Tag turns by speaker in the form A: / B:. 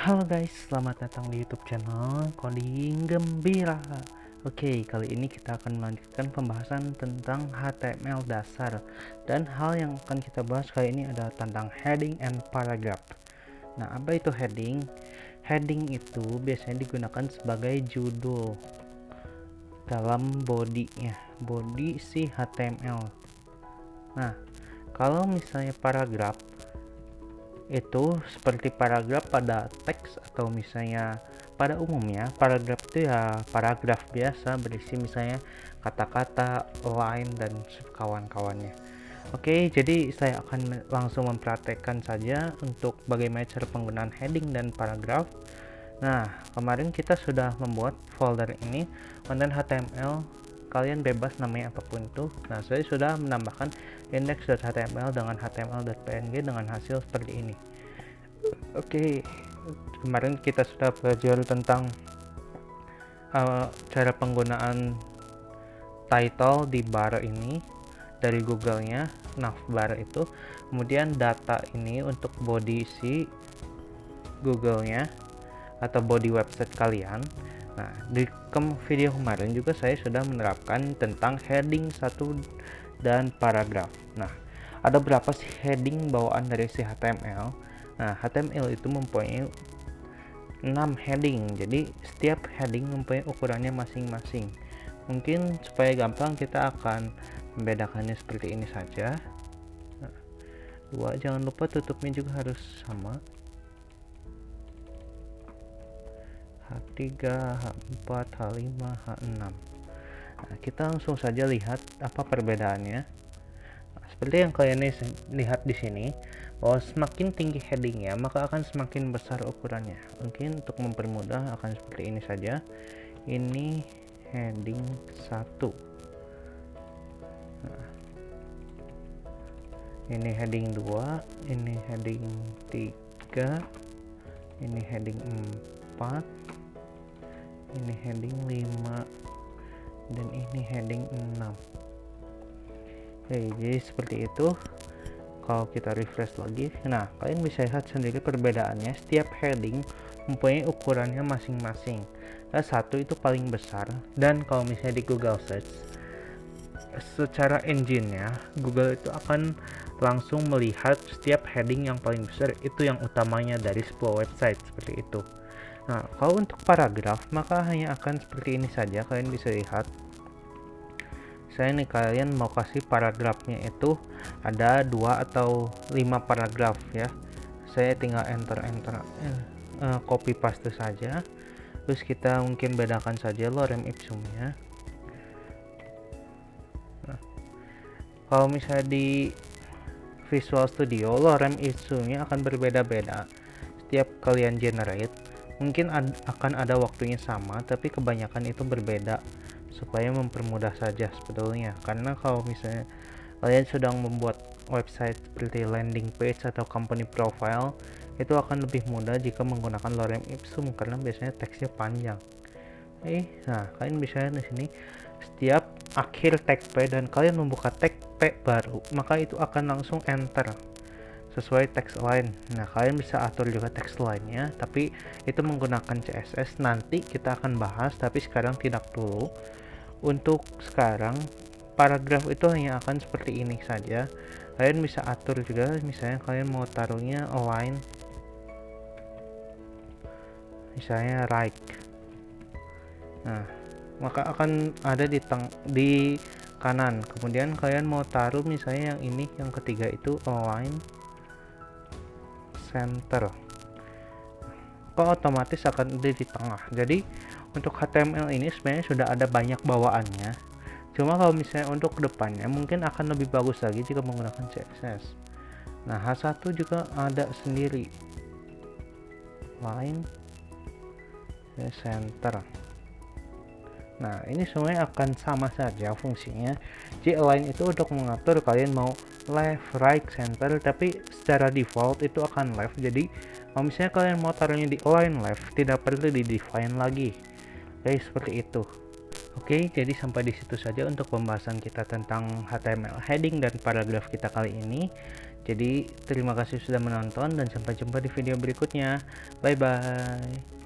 A: Halo guys, selamat datang di YouTube channel Coding Gembira. Oke, kali ini kita akan melanjutkan pembahasan tentang HTML dasar. Dan hal yang akan kita bahas kali ini adalah tentang heading and paragraph. Nah, apa itu heading? Heading itu biasanya digunakan sebagai judul dalam body si HTML. Nah, kalau misalnya paragraph itu seperti paragraf pada teks, atau misalnya pada umumnya paragraf itu ya paragraf biasa berisi misalnya kata-kata, line, dan kawan-kawannya. Oke, jadi saya akan langsung mempraktekkan saja untuk bagaimana cara penggunaan heading dan paragraf. Nah, kemarin kita sudah membuat folder ini konten HTML, kalian bebas namanya apapun itu. Nah, saya sudah menambahkan index.html dengan html.png dengan hasil seperti ini. Oke, kemarin kita sudah belajar tentang cara penggunaan title di bar ini dari Google-nya, navbar itu, kemudian data ini untuk body si Google-nya atau body website kalian. Nah, di video kemarin juga saya sudah menerapkan tentang heading 1 dan paragraf. Nah, ada berapa sih heading bawaan dari si HTML? Nah, HTML itu mempunyai 6 heading. Jadi setiap heading mempunyai ukurannya masing-masing. Mungkin supaya gampang kita akan membedakannya seperti ini saja. Nah, 2, jangan lupa tutupnya juga harus sama. H3, H4, H5, H6. Nah, kita langsung saja lihat apa perbedaannya. Nah, seperti yang kalian lihat di sini, bahwa semakin tinggi headingnya maka akan semakin besar ukurannya. Mungkin untuk mempermudah akan seperti ini saja. Ini heading 1. Nah, ini heading 2, ini heading 3, ini heading 4, ini heading 5, dan ini heading 6. Oke, jadi seperti itu. Kalau kita refresh lagi, nah kalian bisa lihat sendiri perbedaannya. Setiap heading mempunyai ukurannya masing-masing. Nah, 1 itu paling besar, dan kalau misalnya di Google Search, secara engine-nya Google itu akan langsung melihat setiap heading yang paling besar itu yang utamanya dari sebuah website, seperti itu. Nah, kalau untuk paragraf maka hanya akan seperti ini saja. Kalian bisa lihat, saya nih, kalian mau kasih paragrafnya itu ada 2 atau 5 paragraf ya. Saya tinggal enter copy paste saja. Terus kita mungkin bedakan saja lorem ipsumnya. Nah, kalau misalnya di Visual Studio, lorem ipsumnya akan berbeda-beda setiap kalian generate. Mungkin akan ada waktunya sama, tapi kebanyakan itu berbeda supaya mempermudah saja sebetulnya. Karena kalau misalnya kalian sedang membuat website seperti landing page atau company profile, itu akan lebih mudah jika menggunakan lorem ipsum karena biasanya teksnya panjang. Nah, kalian bisa lihat di sini, setiap akhir tag P dan kalian membuka tag P baru, maka itu akan langsung enter sesuai text line. Nah, kalian bisa atur juga text line-nya, tapi itu menggunakan CSS. Nanti kita akan bahas, tapi sekarang tidak dulu. Untuk sekarang, paragraf itu hanya akan seperti ini saja. Kalian bisa atur juga, misalnya kalian mau taruhnya align, misalnya right. Nah, maka akan ada di kanan. Kemudian kalian mau taruh misalnya yang ini, yang ketiga itu align center, kok otomatis akan ada di tengah. Jadi untuk HTML ini sebenarnya sudah ada banyak bawaannya. Cuma kalau misalnya untuk kedepannya mungkin akan lebih bagus lagi jika menggunakan CSS. Nah, H1 juga ada sendiri, line center. Nah, ini semuanya akan sama saja fungsinya. Jadi align itu untuk mengatur kalian mau left, right, center, tapi secara default itu akan left. Jadi kalau misalnya kalian mau taruhnya di align left, tidak perlu di define lagi. Oke, seperti itu. Oke, jadi sampai di situ saja untuk pembahasan kita tentang HTML heading dan paragraf kita kali ini. Jadi terima kasih sudah menonton dan sampai jumpa di video berikutnya. Bye bye.